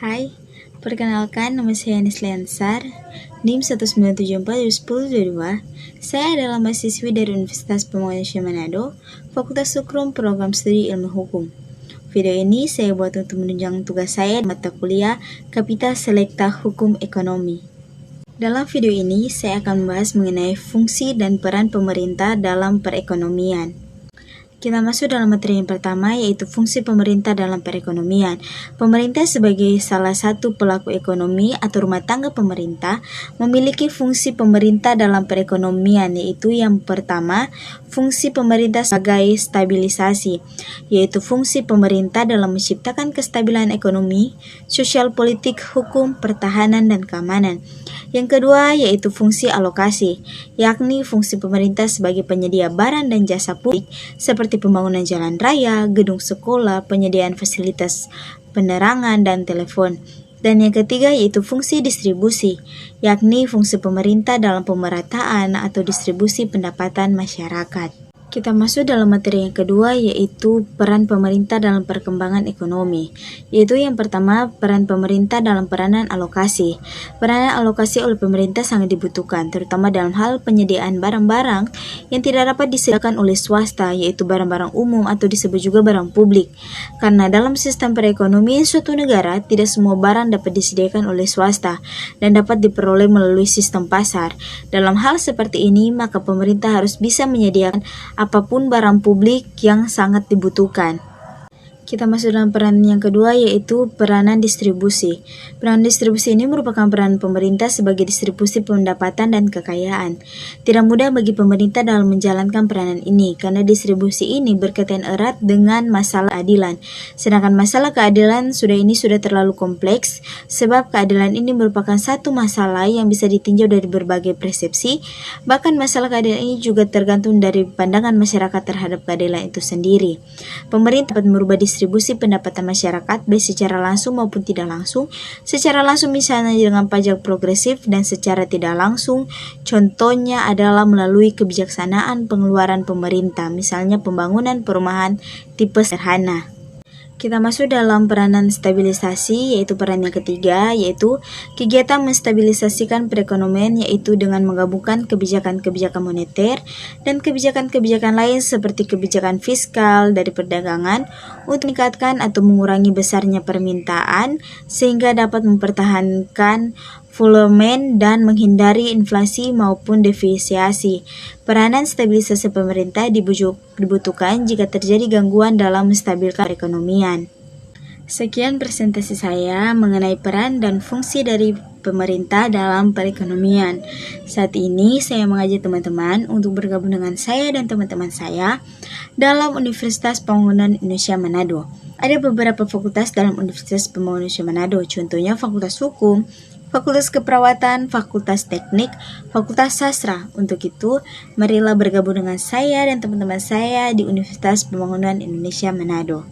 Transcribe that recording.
Hai, perkenalkan nama saya Nislian Sar, NIM 1974-1022. Saya adalah mahasiswi dari Universitas Pembangunan Indonesia Manado, Fakultas Hukum Program Studi Ilmu Hukum. Video ini saya buat untuk menunjang tugas saya di mata kuliah Kapital Selekta Hukum Ekonomi. Dalam video ini, saya akan membahas mengenai fungsi dan peran pemerintah dalam perekonomian. Kita masuk dalam materi yang pertama, yaitu fungsi pemerintah dalam perekonomian. Pemerintah sebagai salah satu pelaku ekonomi atau rumah tangga pemerintah memiliki fungsi pemerintah dalam perekonomian, yaitu yang pertama, fungsi pemerintah sebagai stabilisasi, yaitu fungsi pemerintah dalam menciptakan kestabilan ekonomi, sosial politik, hukum, pertahanan, dan keamanan. Yang kedua, yaitu fungsi alokasi, yakni fungsi pemerintah sebagai penyedia barang dan jasa publik seperti pembangunan jalan raya, gedung sekolah, penyediaan fasilitas penerangan dan telepon. Dan yang ketiga yaitu fungsi distribusi, yakni fungsi pemerintah dalam pemerataan atau distribusi pendapatan masyarakat. Kita masuk dalam materi yang kedua, yaitu peran pemerintah dalam perkembangan ekonomi. Yaitu yang pertama, peran pemerintah dalam peranan alokasi. Peranan alokasi oleh pemerintah sangat dibutuhkan, terutama dalam hal penyediaan barang-barang yang tidak dapat disediakan oleh swasta, yaitu barang-barang umum atau disebut juga barang publik. Karena dalam sistem perekonomian suatu negara, tidak semua barang dapat disediakan oleh swasta dan dapat diperoleh melalui sistem pasar. Dalam hal seperti ini, maka pemerintah harus bisa menyediakan apapun barang publik yang sangat dibutuhkan. Kita masuk dalam peran yang kedua, yaitu peranan distribusi. Peranan distribusi ini merupakan peran pemerintah sebagai distribusi pendapatan dan kekayaan. Tidak mudah bagi pemerintah dalam menjalankan peranan ini, karena distribusi ini berkaitan erat dengan masalah keadilan. Sedangkan masalah keadilan sudah terlalu kompleks, sebab keadilan ini merupakan satu masalah yang bisa ditinjau dari berbagai persepsi. Bahkan masalah keadilan ini juga tergantung dari pandangan masyarakat terhadap keadilan itu sendiri. Pemerintah dapat merubah distribusi pendapatan masyarakat baik secara langsung maupun tidak langsung. Secara langsung misalnya dengan pajak progresif, dan secara tidak langsung contohnya adalah melalui kebijaksanaan pengeluaran pemerintah, misalnya pembangunan perumahan tipe sederhana. Kita masuk dalam peranan stabilisasi, yaitu peran yang ketiga, yaitu kegiatan menstabilisasikan perekonomian, yaitu dengan menggabungkan kebijakan-kebijakan moneter dan kebijakan-kebijakan lain seperti kebijakan fiskal dari perdagangan untuk meningkatkan atau mengurangi besarnya permintaan sehingga dapat mempertahankan volume dan menghindari inflasi maupun deflasi. Peranan stabilisasi pemerintah dibutuhkan jika terjadi gangguan dalam menstabilkan perekonomian. Sekian presentasi saya mengenai peran dan fungsi dari pemerintah dalam perekonomian. Saat ini saya mengajak teman-teman untuk bergabung dengan saya dan teman-teman saya dalam Universitas Pembangunan Indonesia Manado. Ada beberapa fakultas dalam Universitas Pembangunan Indonesia Manado, contohnya Fakultas Hukum, Fakultas Keperawatan, Fakultas Teknik, Fakultas Sastra. Untuk itu, marilah bergabung dengan saya dan teman-teman saya di Universitas Pembangunan Indonesia Manado.